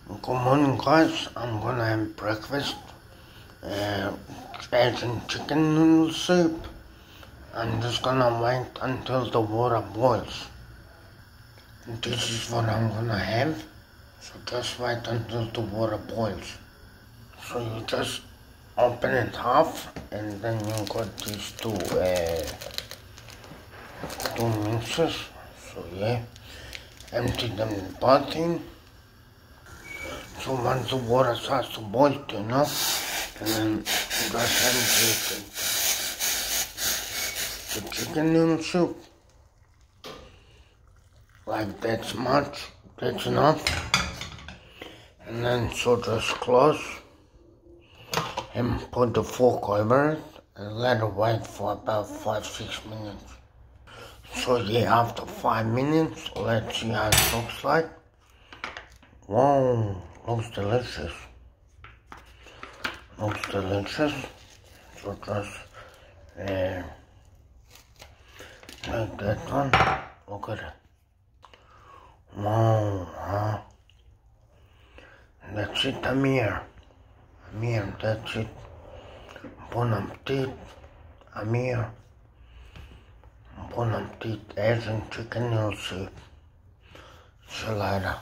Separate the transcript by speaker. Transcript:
Speaker 1: Good morning, guys. I'm gonna have breakfast. Eggs and chicken noodle soup. I'm just gonna wait until the water boils. This is what I'm gonna have. So just wait until the water boils. So you just open it half, and then you got these two mixes. So yeah, empty them both in. So once the water starts to boil enough, and then just empty the chicken noodle soup. Like that's enough. And then so just close and put the fork over it and let it wait for about 5-6 minutes. So yeah, after 5 minutes, let's see how it looks like. Whoa, looks delicious. Looks delicious. So just like that one. Look at it. Wow, huh? That's it, Amir, that's it. Bon appetit, Amir. Bon appetit, eggs and chicken noodle soup. See you later.